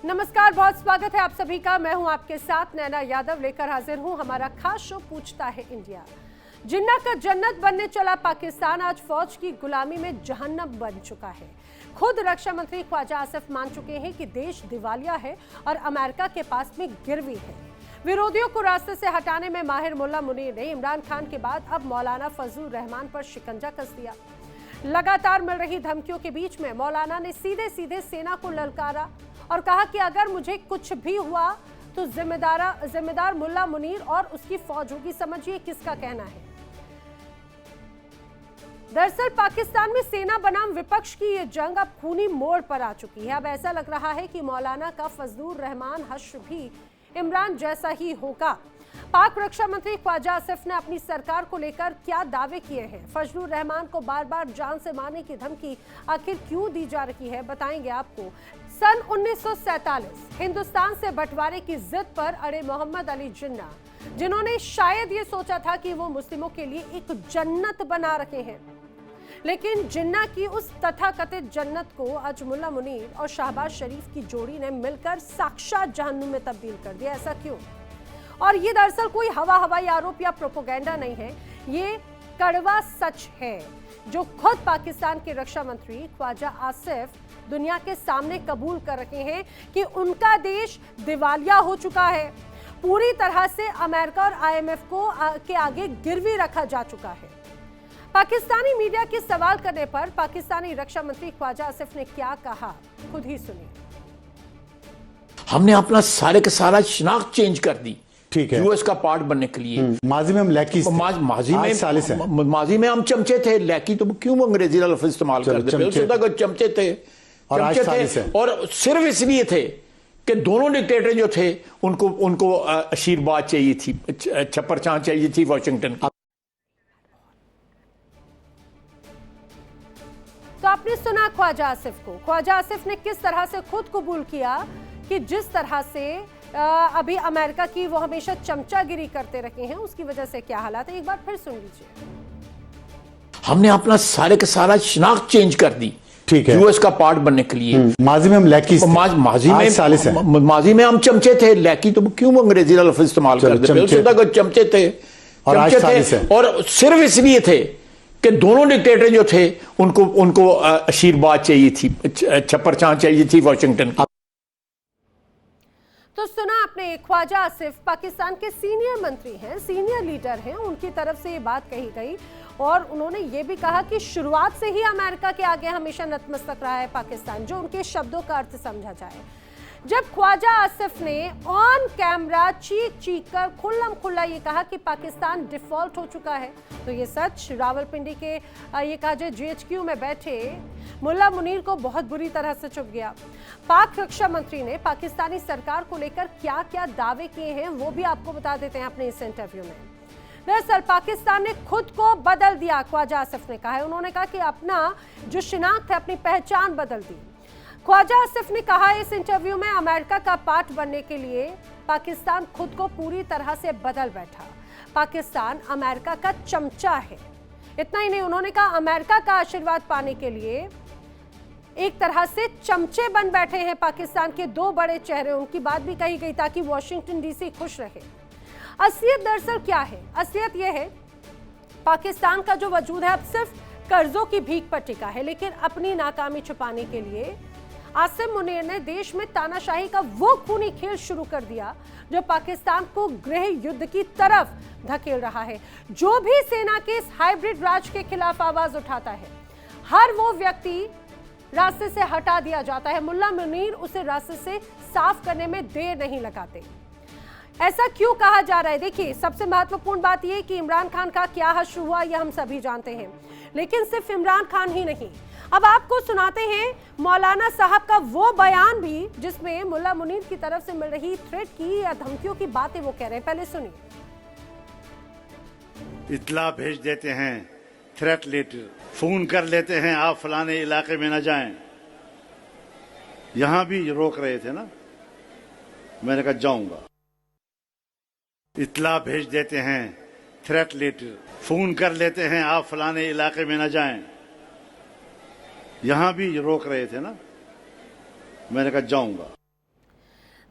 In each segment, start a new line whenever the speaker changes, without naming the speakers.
नमस्कार, बहुत स्वागत है आप सभी का। मैं हूं आपके साथ नैना यादव, लेकर हाजिर हूं हमारा खास शो पूछता है इंडिया। जिन्ना का जन्नत बनने चला पाकिस्तान आज फौज की गुलामी में जहन्नम बन चुका है। खुद रक्षा मंत्री ख्वाजा आसिफ मान चुके हैं कि देश दिवालिया है और अमेरिका के पास में गिरवी है। विरोधियों को रास्ते से हटाने में माहिर मुल्ला मुनीर ने इमरान खान के बाद अब मौलाना फजलुर रहमान पर शिकंजा कस दिया। लगातार मिल रही धमकियों के बीच में मौलाना ने सीधे सीधे सेना को ललकारा और कहा कि अगर मुझे कुछ भी हुआ तो जिम्मेदार मुल्ला मुनीर और उसकी फौज होगी। समझिए किसका कहना है। दरअसल पाकिस्तान में सेना बनाम विपक्ष की ये जंग अब खूनी मोड़ पर आ चुकी है। अब ऐसा लग रहा है कि मौलाना का फजलुर रहमान हश्र भी इमरान जैसा ही होगा। पाक रक्षा मंत्री ख्वाजा आसिफ ने अपनी सरकार को लेकर क्या दावे किए हैं, फजलुर रहमान को बार बार जान से मारने की धमकी आखिर क्यों दी जा रही है, बताएंगे आपको। सन 1947 हिंदुस्तान से बंटवारे की जिद पर अड़े मोहम्मद अली जिन्ना, जिन्होंने शायद ये सोचा था कि वो मुस्लिमों के लिए एक जन्नत बना रखे हैं, लेकिन जिन्ना की उस तथाकथित जन्नत को आज मुल्ला मुनीर और शहबाज शरीफ की जोड़ी ने मिलकर साक्षात जहन्नुम में तब्दील कर दिया। ऐसा क्यों? और ये दरअसल कोई हवाई आरोप या प्रोपोगेंडा नहीं है, ये कड़वा सच है जो खुद पाकिस्तान के रक्षा मंत्री ख्वाजा आसिफ दुनिया के सामने कबूल कर रहे हैं कि उनका देश दिवालिया हो चुका है। पूरी तरह से अमेरिका और IMF के आगे गिरवी रखा जा चुका है। पाकिस्तानी मीडिया के सवाल करने पर पाकिस्तानी रक्षा मंत्री ख्वाजा आसिफ ने क्या कहा, खुद ही सुनिए।
हमने अपना सारे का सारा शिनाख्त चेंज कर दी,
ठीक है,
यूएस का पार्ट बनने के लिए।
माजी में हम लैकी
माजी में हम चमचे थे। लैकी तो क्यों अंग्रेजी लफ्ज इस्तेमाल करते थे? चमचे थे और सिर्फ इसलिए थे कि दोनों डिक्टेटर जो थे उनको आशीर्वाद चाहिए थी, छप्पर छां चाहिए थी वाशिंगटन की।
तो आपने सुना ख्वाजा आसिफ को। ख्वाजा आसिफ ने किस तरह से खुद कबूल किया कि जिस तरह से अभी अमेरिका की वो हमेशा चमचागिरी करते रहे हैं, उसकी वजह से क्या हालात है, एक बार फिर सुन लीजिए।
हमने अपना सारे का सारा शिनाख्त चेंज कर दी,
ठीक है,
यूएस का पार्ट बनने के लिए।
माजी में हम लैकी
माजी में हम चमचे थे। लैकी तो क्यों अंग्रेजी लफ्ज इस्तेमाल करते थे? चमचे थे और सिर्फ इसलिए थे कि दोनों डिक्टेटर जो थे उनको आशीर्वाद चाहिए थी, छप्पर छां चाहिए थी वाशिंगटन की।
तो सुना आपने, ख्वाजा आसिफ पाकिस्तान के सीनियर मंत्री हैं, सीनियर लीडर हैं, उनकी तरफ से ये बात कही गई और उन्होंने ये भी कहा कि शुरुआत से ही अमेरिका के आगे हमेशा नतमस्तक रहा है पाकिस्तान, जो उनके शब्दों का अर्थ समझा जाए। जब ख्वाजा आसिफ ने ऑन कैमरा चीख कर खुल्लम खुल्ला ये कहा कि पाकिस्तान डिफॉल्ट हो चुका है, तो ये सच रावलपिंडी के ये कहा जाए GHQ में बैठे मुल्ला मुनीर को बहुत बुरी तरह से चुभ गया। पाक रक्षा मंत्री ने पाकिस्तानी सरकार को लेकर क्या क्या दावे किए हैं वो भी आपको बता देते हैं अपने इस इंटरव्यू में। दरअसल पाकिस्तान ने खुद को बदल दिया, ख्वाजा आसिफ ने कहा है। उन्होंने कहा कि अपना जो शिनाख्त है, अपनी पहचान बदल दी। ख्वाजा आसिफ ने कहा इस इंटरव्यू में अमेरिका का पार्ट बनने के लिए पाकिस्तान खुद को पूरी तरह से बदल बैठा। पाकिस्तान अमेरिका का चमचा है। इतना ही नहीं, उन्होंने कहा अमेरिका का आशीर्वाद पाने के लिए एक तरह से चमचे बन बैठे हैं पाकिस्तान के दो बड़े चेहरे। उनकी बात भी कही गई ताकि वॉशिंगटन DC खुश रहे। असलियत दरअसल क्या है? असलियत यह है पाकिस्तान का जो वजूद है अब सिर्फ कर्जों की भीख पर टिका है, लेकिन अपनी नाकामी छुपाने के लिए आसिम मुनीर ने देश में तानाशाही का वो खूनी खेल शुरू कर दिया जो पाकिस्तान को गृह युद्ध की तरफ धकेल रहा है। जो भी सेना के इस हाइब्रिड राज के खिलाफ आवाज उठाता है, हर वो व्यक्ति रास्ते से हटा दिया जाता है। मुल्ला मुनीर उसे रास्ते से साफ करने में देर नहीं लगाते। ऐसा क्यों कहा जा रहा है? देखिए, सबसे महत्वपूर्ण बात यह कि इमरान खान का क्या हश्र हुआ यह हम सभी जानते हैं, लेकिन सिर्फ इमरान खान ही नहीं। अब आपको सुनाते हैं मौलाना साहब का वो बयान भी जिसमें मुल्ला मुनीर की तरफ से मिल रही थ्रेट की या धमकियों की बातें वो कह रहे हैं। पहले सुनिए।
इतला भेज देते हैं, थ्रेट लेटर, फोन कर लेते हैं आप फलाने इलाके में न जाएं। यहां भी रोक रहे थे ना, मैंने कहा जाऊंगा। इतला भेज देते हैं, थ्रेट लेटर, फोन कर लेते हैं आप फलाने इलाके में न जाएं। यहां भी रोक रहे थे ना, मैंने कहा जाऊंगा।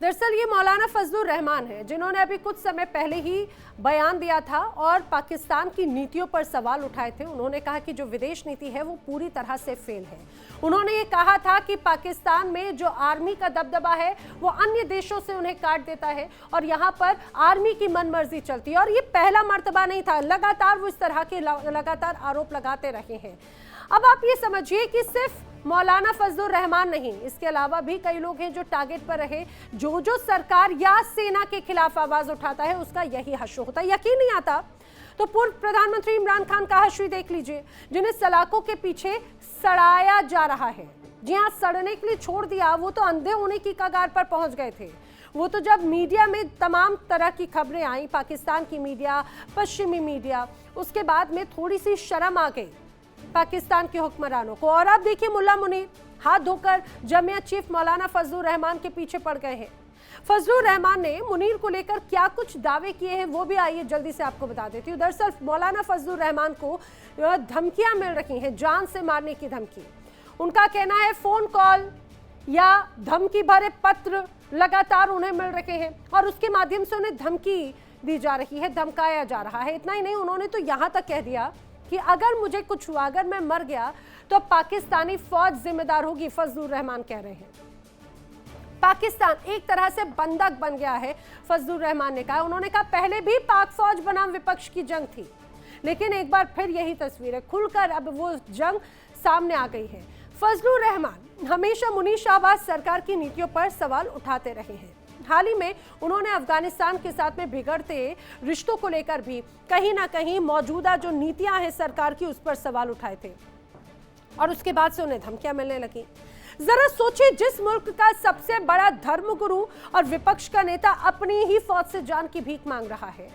दरअसल ये मौलाना फजलुर रहमान है जिन्होंने अभी कुछ समय पहले ही बयान दिया था और पाकिस्तान की नीतियों पर सवाल उठाए थे। उन्होंने कहा कि जो विदेश नीति है वो पूरी तरह से फेल है। उन्होंने ये कहा था कि पाकिस्तान में जो आर्मी का दबदबा है वो अन्य देशों से उन्हें काट देता है और यहाँ पर आर्मी की मनमर्जी चलती है। और ये पहला मर्तबा नहीं था, लगातार वो इस तरह के लगातार आरोप लगाते रहे हैं। अब आप ये समझिए कि सिर्फ मौलाना फजलुर रहमान नहीं, इसके अलावा भी कई लोग हैं जो टारगेट पर रहे। जो सरकार या सेना के खिलाफ आवाज उठाता है उसका यही हश्र होता है। यकीन नहीं आता तो पूर्व प्रधानमंत्री इमरान खान का हश्र देख लीजिए, जिन्हें सलाखों के पीछे सड़ाया जा रहा है। जी हाँ, सड़ने के लिए छोड़ दिया, वो तो अंधे होने की कगार पर पहुंच गए थे। वो तो जब मीडिया में तमाम तरह की खबरें आई, पाकिस्तान की मीडिया, पश्चिमी मीडिया, उसके बाद में थोड़ी सी शर्म आ गई पाकिस्तान के हुक्मरानों को। और अब देखिए मुल्ला मुनीर हाथ धोकर जमियत चीफ मौलाना फजलुर रहमान के पीछे पड़ गए हैं। फजलुर रहमान ने मुनीर को लेकर क्या कुछ दावे किए हैं वो भी आइए जल्दी से आपको बता देती हूँ। दरअसल मौलाना फजलुर रहमान को धमकियां मिल रही हैं, जान से मारने की धमकी। उनका कहना है फोन कॉल या धमकी भरे पत्र लगातार उन्हें मिल रहे हैं और उसके माध्यम से उन्हें धमकी दी जा रही है, धमकाया जा रहा है। इतना ही नहीं, उन्होंने तो यहां तक कह दिया कि अगर मुझे कुछ हुआ, अगर मैं मर गया तो पाकिस्तानी फौज जिम्मेदार होगी। फजलुर रहमान कह रहे हैं पाकिस्तान एक तरह से बंधक बन गया है। फजलुर रहमान ने कहा, उन्होंने कहा पहले भी पाक फौज बनाम विपक्ष की जंग थी, लेकिन एक बार फिर यही तस्वीर है, खुलकर अब वो जंग सामने आ गई है। फजलुर रहमान हमेशा मुनीर शाहबाज सरकार की नीतियों पर सवाल उठाते रहे हैं। हाल ही में उन्होंने अफगानिस्तान के साथ में बिगड़ते रिश्तों को लेकर भी कहीं ना कहीं मौजूदा जो नीतियां हैं सरकार की उस पर सवाल उठाए थे और उसके बाद से उन्हें धमकियां मिलने लगी। जरा सोचिए, जिस मुल्क का सबसे बड़ा धर्मगुरु और विपक्ष का नेता अपनी ही फौज से जान की भीख मांग रहा है,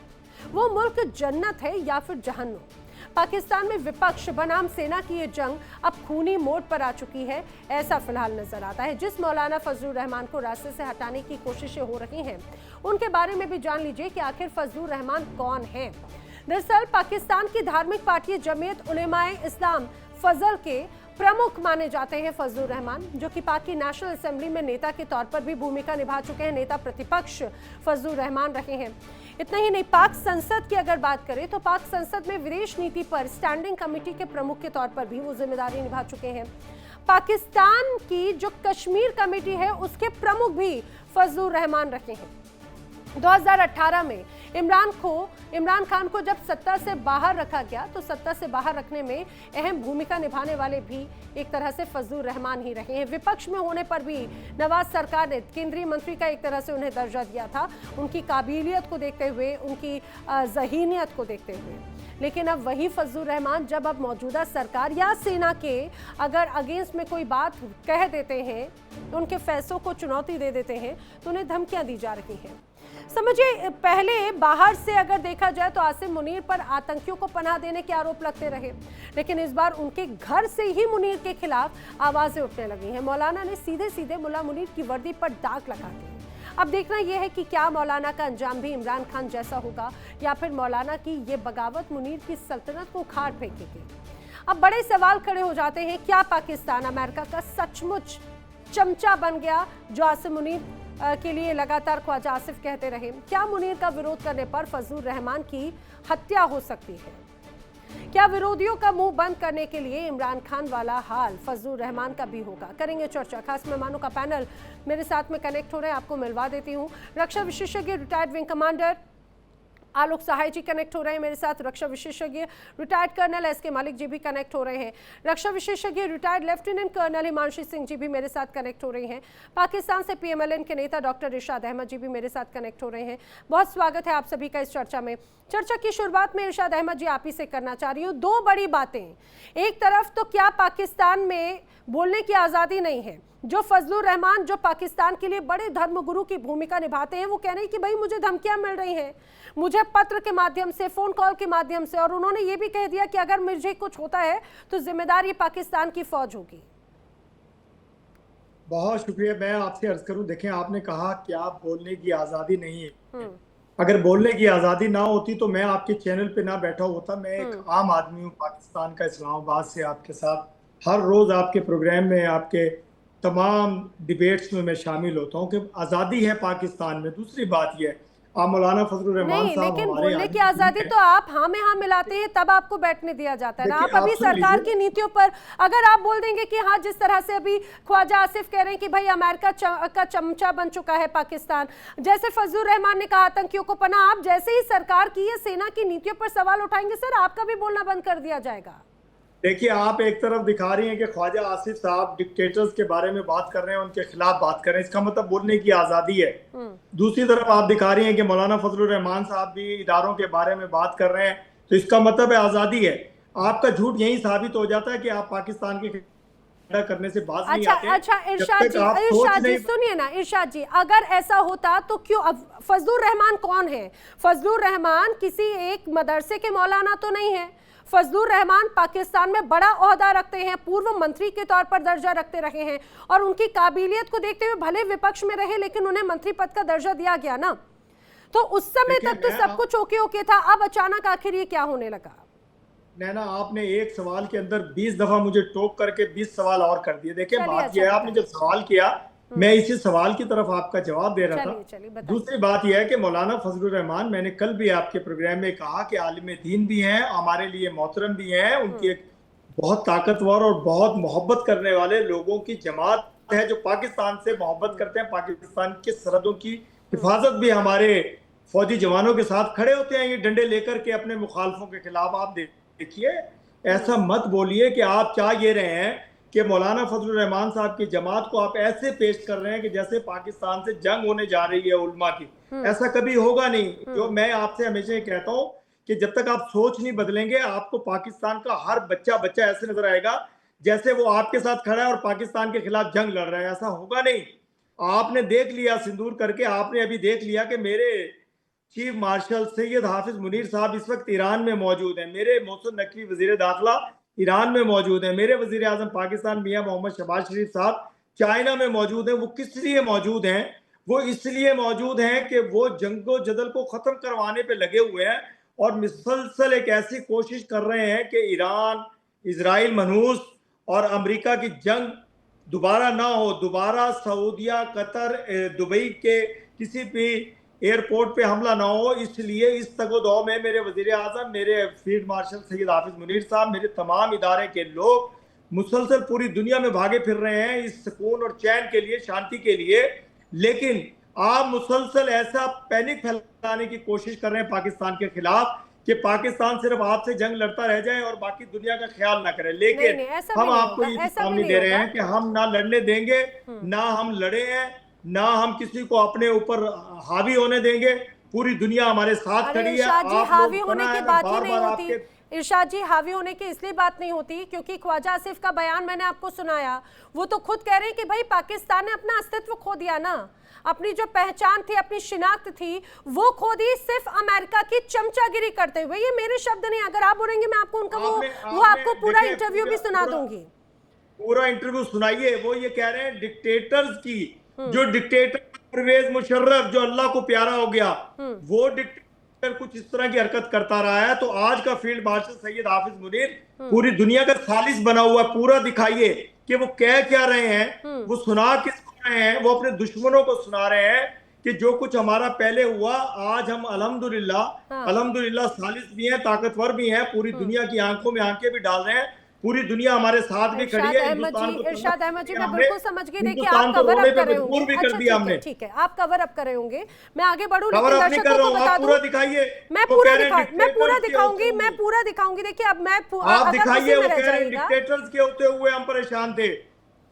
वो मुल्क जन्नत है या फिर जहन्नुम। पाकिस्तान में विपक्ष बनाम सेना की ये जंग अब खूनी मोड़ पर आ चुकी है, ऐसा फिलहाल नजर आता है। जिस मौलाना फजलुर रहमान को रास्ते से हटाने की कोशिशें हो रही हैं, उनके बारे में भी जान लीजिए कि आखिर फजलुर रहमान कौन है। दरअसल पाकिस्तान की धार्मिक पार्टी जमीयत उलेमाए इस्लाम फजल के प्रमुख माने जाते हैं फजलुर रहमान, जो कि पाक की नेशनल असेंबली में नेता के तौर पर भी भूमिका निभा चुके हैं। नेता प्रतिपक्ष फजलुर रहमान रहे हैं। इतना ही नहीं, पाक संसद की अगर बात करें तो पाक संसद में विदेश नीति पर स्टैंडिंग कमेटी के प्रमुख के तौर पर भी वो जिम्मेदारी निभा चुके हैं। पाकिस्तान की जो कश्मीर कमेटी है उसके प्रमुख भी फजलुर रहमान रहे हैं। 2018 में इमरान खान को जब सत्ता से बाहर रखा गया तो सत्ता से बाहर रखने में अहम भूमिका निभाने वाले भी एक तरह से फजलुर रहमान ही रहे हैं। विपक्ष में होने पर भी नवाज सरकार ने केंद्रीय मंत्री का एक तरह से उन्हें दर्जा दिया था, उनकी काबिलियत को देखते हुए, उनकी ज़हीनियत को देखते हुए। लेकिन अब वही फजलुर रहमान जब अब मौजूदा सरकार या सेना के अगर अगेंस्ट में कोई बात कह देते हैं, उनके फैसलों को चुनौती दे देते हैं, तो उन्हें धमकियां दी जा रही हैं। समझिए, पहले बाहर से अगर देखा जाए तो आसिम मुनीर पर आतंकियों को पनाह देने के आरोप लगते रहे, लेकिन इस बार उनके घर से ही मुनीर के खिलाफ आवाजें उठने लगी हैं। मौलाना ने सीधे सीधे मुल्ला मुनीर की वर्दी पर दाग लगा दी। अब देखना यह है कि क्या मौलाना का अंजाम भी इमरान खान जैसा होगा या फिर मौलाना की ये बगावत मुनीर की सल्तनत को उखाड़ फेंकेगी। अब बड़े सवाल खड़े हो जाते हैं, क्या पाकिस्तान अमेरिका का सचमुच चमचा बन गया जो आसिम मुनीर के लिए लगातार ख्वाजा आसिफ कहते रहे? क्या मुनीर का विरोध करने पर फजलुर रहमान की हत्या हो सकती है? क्या विरोधियों का मुंह बंद करने के लिए इमरान खान वाला हाल फजलुर रहमान का भी होगा? करेंगे चर्चा। खास मेहमानों का पैनल मेरे साथ में कनेक्ट हो रहे हैं, आपको मिलवा देती हूँ। रक्षा विशेषज्ञ रिटायर्ड विंग कमांडर आलोक सहाय जी कनेक्ट हो रहे हैं मेरे साथ। रक्षा विशेषज्ञ रिटायर्ड कर्नल एस.के. मालिक जी भी कनेक्ट हो रहे हैं। रक्षा विशेषज्ञ retired lieutenant colonel Himanshi Singh ji भी मेरे साथ कनेक्ट हो रही हैं। पाकिस्तान से PMLN के नेता डॉक्टर इरशाद अहमद जी भी मेरे साथ कनेक्ट हो रहे हैं। बहुत स्वागत है आप सभी का इस चर्चा में। चर्चा की शुरुआत में इरशाद अहमद जी आप ही से करना चाह रही हूँ। दो बड़ी बातें, एक तरफ तो क्या पाकिस्तान में बोलने की आज़ादी नहीं है? जो फजलुर रहमान जो पाकिस्तान के लिए बड़े धर्मगुरु की भूमिका निभाते हैं, वो कह रहे हैं कि भाई मुझे धमकियां मिल रही हैं, मुझे पत्र के माध्यम से, फोन कॉल के माध्यम से, और उन्होंने ये भी कह दिया कि अगर मुझे कुछ होता है तो जिम्मेदार ये पाकिस्तान की फौज होगी।
बहुत शुक्रिया। मैं आपसे अर्ज करूं, देखें आपने कहा कि आप बोलने की आज़ादी नहीं है। अगर बोलने की आज़ादी ना होती तो मैं आपके चैनल पे ना बैठा होता। मैं एक आम आदमी हूँ, पाकिस्तान का, इस्लामाबाद से आपके साथ हर रोज आपके प्रोग्राम में आपके तमाम डिबेट्स में मैं शामिल होता हूँ कि आज़ादी है पाकिस्तान में। दूसरी बात यह है, आप मौलाना फजलुर रहमान साहब
लेकिन बोलने की आजादी तो आप हाँ में हाँ मिलाते हैं, तब आपको बैठने दिया जाता है ना। आप अभी सरकार की नीतियों पर अगर आप बोल देंगे कि हाँ, जिस तरह से अभी ख्वाजा आसिफ कह रहे हैं कि भाई अमेरिका का चमचा बन चुका है पाकिस्तान, जैसे फजलुर रहमान ने कहा आतंकियों को पनाह, आप जैसे ही सरकार की या सेना की नीतियों पर सवाल उठाएंगे सर, आपका भी बोलना बंद कर दिया जाएगा।
देखिए, आप एक तरफ दिखा रही हैं कि ख्वाजा आसिफ साहब डिक्टेटर्स के बारे में बात कर रहे हैं, उनके खिलाफ बात कर रहे हैं, इसका मतलब बोलने की आज़ादी है। दूसरी तरफ आप दिखा रही हैं कि मौलाना फजलुर रहमान साहब भी इदारों के बारे में बात कर रहे हैं, तो इसका मतलब है आज़ादी है। आपका झूठ यही साबित हो जाता है कि आप पाकिस्तान के करने से बात नहीं आते।
अच्छा इरशाद जी सुनिए ना, इरशाद जी, अगर ऐसा होता तो क्यों? अब फजलुर रहमान कौन है? फजलुर रहमान किसी एक मदरसे के मौलाना तो नहीं है। फजलुर रहमान पाकिस्तान में बड़ा ओहदा रखते हैं, पूर्व मंत्री के तौर पर दर्जा रखते रहे हैं, और उनकी काबिलियत को देखते हुए भले विपक्ष में रहे लेकिन उन्हें मंत्री पद का दर्जा दिया गया ना। तो उस समय तक तो सब कुछ ओके ओके था, अब अचानक आखिर ये क्या होने लगा?
नैना, आपने एक सवाल के अंदर 20 दफा मुझे टोक करके 20 सवाल और कर दिए। देखिए, बात यह है, आपने जब सवाल किया मैं इसी सवाल की तरफ आपका जवाब दे रहा था। दूसरी बात यह है कि मौलाना फजलुर रहमान, मैंने कल भी आपके प्रोग्राम में कहा कि आलिम दीन भी हैं, हमारे लिए मोहतरम भी हैं, उनकी एक बहुत ताकतवर और बहुत मोहब्बत करने वाले लोगों की जमात है जो पाकिस्तान से मोहब्बत करते हैं। पाकिस्तान की सरहदों की हिफाजत भी हमारे फौजी जवानों के साथ खड़े होते हैं, ये डंडे लेकर के अपने मुखालफों के खिलाफ। आप देखिए, ऐसा मत बोलिए कि आप चाह ये रहे हैं कि मौलाना फजलुर रहमान साहब की जमात को आप ऐसे पेश कर रहे हैं कि जैसे पाकिस्तान से जंग होने जा रही है उलमा की। ऐसा कभी होगा नहीं। जो मैं आपसे हमेशा ये कहता हूँ कि जब तक आप सोच नहीं बदलेंगे, आपको पाकिस्तान का हर बच्चा ऐसे नजर आएगा जैसे वो आपके साथ खड़ा है और पाकिस्तान के खिलाफ जंग लड़ रहा है। ऐसा होगा नहीं। आपने देख लिया सिंदूर करके, आपने अभी देख लिया कि मेरे चीफ मार्शल सैयद हाफिज मुनीर साहब इस वक्त ईरान में मौजूद हैं, मेरे मोहसिन नकवी वजीर दाखिला ईरान में मौजूद है, मेरे वजीर आजम पाकिस्तान मियां मोहम्मद शहबाज शरीफ साहब चाइना में मौजूद हैं। वो किस लिए मौजूद हैं? वो इसलिए मौजूद हैं कि वो जंगो जदल को खत्म करवाने पे लगे हुए हैं और मुसलसल एक ऐसी कोशिश कर रहे हैं कि ईरान, इजराइल मनहूस और अमेरिका की जंग दोबारा ना हो, दोबारा सऊदिया, कतर, दुबई के किसी भी एयरपोर्ट पे हमला ना हो। इसलिए इस तगोदौ में मेरे वजीर आजम, मेरे फील्ड मार्शल सैयद हाफिज मुनीर साहब, मेरे तमाम इदारे के लोग मुसलसल पूरी दुनिया में भागे फिर रहे हैं इस सुकून और चैन के लिए, शांति के लिए। लेकिन आप मुसलसल ऐसा पैनिक फैलाने की कोशिश कर रहे हैं पाकिस्तान के खिलाफ कि पाकिस्तान सिर्फ आपसे जंग लड़ता रह जाए और बाकी दुनिया का ख्याल ना करे। लेकिन हम आपको ये सामने दे रहे हैं कि हम ना लड़ने देंगे, ना हम लड़े हैं, ना हम किसी को अपने ऊपर हावी होने देंगे। पूरी दुनिया हमारे साथ खड़ी है।
हावी होने की बात ही नहीं होती इरशाद जी, हावी होने की इसलिए बात नहीं होती क्योंकि ख्वाजा आसिफ का बयान मैंने आपको सुनाया, वो तो खुद कह रहे हैं कि भाई पाकिस्तान ने अपना अस्तित्व खो दिया ना, अपनी जो पहचान थी, अपनी शिनाख्त थी, वो खो दी सिर्फ अमेरिका की चमचागिरी करते हुए। ये मेरे शब्द नहीं, अगर आप बोलेंगे मैं आपको उनका वो आपको पूरा इंटरव्यू भी सुना दूंगी।
पूरा इंटरव्यू सुनाइए। वो ये कह रहे हैं डिक्टेटर्स की, जो डिक्टेटर परवेज मुशर्रफ जो अल्लाह को प्यारा हो गया, वो डिक्टेटर कुछ इस तरह की हरकत करता रहा है। तो आज का फील्ड मार्शल सैयद हाफिज मुनीर पूरी दुनिया का सालिस बना हुआ, पूरा दिखाइए कि वो कह क्या रहे हैं, वो सुना किसको रहे हैं। वो अपने दुश्मनों को सुना रहे हैं कि जो कुछ हमारा पहले हुआ, आज हम अल्हम्दुलिल्लाह सालिस भी हैं, ताकतवर भी हैं, पूरी दुनिया की आंखों में आंखें भी डाल रहे हैं, पूरी दुनिया हमारे साथ भी खड़ी है।
इरशाद अहमद जी, मैं बिल्कुल समझ गई। देखिए, आप कवर अप कर रहे होंगे, ठीक है, आप कवर अप कर रहे होंगे। मैं आगे बढ़ूं, लेकिन दर्शकों को बता दूं, मैं पूरा दिखाऊंगी। देखिए, अब मैं
आप दिखाइए, वो कह रहे हैं डिक्टेटर्स के होते हुए हम परेशान थे।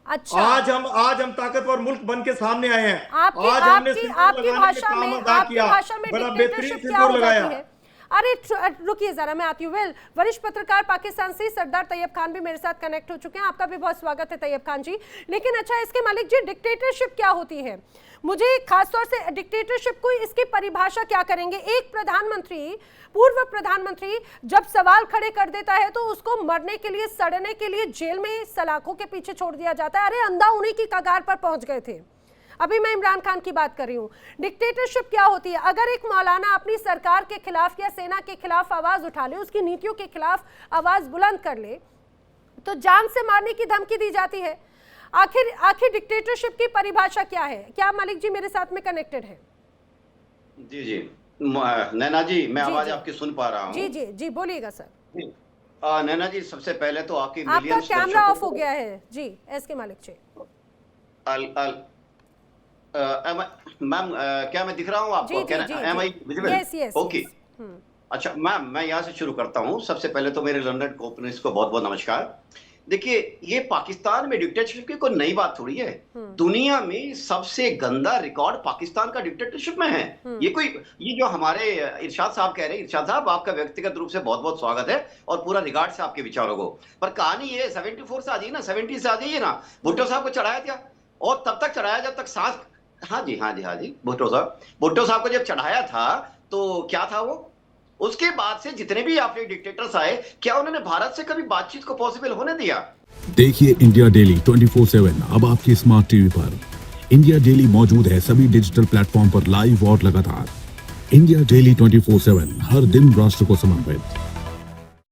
अच्छा, आज हम ताकतवर मुल्क बन के सामने आए हैं। आज हमने
आपकी भाषा में
बड़ा बेहतरीन सिंदूर लगाया।
अरे रुकिए जरा, मैं आती हूँ। वरिष्ठ पत्रकार पाकिस्तान से सरदार तैयब खान भी मेरे साथ कनेक्ट हो चुके हैं। आपका भी बहुत स्वागत है तैयब खान जी। लेकिन अच्छा, इसके मालिक जी, डिक्टेटरशिप क्या होती है? मुझे खासतौर से डिक्टेटरशिप को, इसकी परिभाषा क्या करेंगे? एक प्रधानमंत्री, पूर्व प्रधानमंत्री जब सवाल खड़े कर देता है तो उसको मरने के लिए, सड़ने के लिए जेल में सलाखों के पीछे छोड़ दिया जाता है। अरे अंधा उन्हीं की कगार पर पहुंच गए थे। अभी मैं इमरान खान की बात कर रही हूँ। डिक्टेटरशिप क्या होती है? अगर एक मौलाना अपनी सरकार के खिलाफ या सेना के खिलाफ आवाज उठा ले, उसकी नीतियों के खिलाफ आवाज बुलंद कर ले, तो जान से मारने की धमकी दी जाती है। आखिर डिक्टेटरशिप की परिभाषा क्या है? क्या मालिक जी मेरे साथ में कनेक्टेड है?
जी जी नैना जी, मैं आवाज आपकी सुन पा रहा हूँ।
जी जी जी बोलिएगा सर।
नैना जी, सबसे पहले तो आपकी
आपका कैमरा ऑफ हो गया है जी, एस के मालिक जी।
मैम क्या मैं दिख रहा हूँ आपको? Am I visible?
Yes
okay. अच्छा मैम, मैं यहाँ से शुरू करता हूँ। सबसे पहले तो मेरे लंदन कोऑपरेट्स को बहुत बहुत नमस्कार। देखिए, ये पाकिस्तान में डिक्टेटरशिप की कोई नई बात थोड़ी है। दुनिया में सबसे गंदा रिकॉर्ड पाकिस्तान का डिक्टेटरशिप में है। ये जो हमारे इरशाद साहब कह रहे हैं, इरशाद साहब आपका व्यक्तिगत रूप से बहुत बहुत स्वागत है और पूरा रिगार्ड से आपके विचारों को। पर कहानी ये 74 से आ जाइए ना, 70 से आ जाइए ना। भुट्टो साहब को चढ़ाया था और तब तक चढ़ाया जब तक सांस, हाँ जी भुट्टो साहब को जब चढ़ाया था तो क्या था वो? उसके बाद से जितने भी आपके डिक्टेटर्स आए, क्या उन्होंने भारत से कभी बातचीत को पॉसिबल होने दिया?
देखिए इंडिया डेली 24/7 अब आपकी स्मार्ट टीवी पर। इंडिया डेली मौजूद है सभी डिजिटल प्लेटफॉर्म पर लाइव और लगातार। इंडिया डेली 24/7 हर दिन राष्ट्र को समर्पित।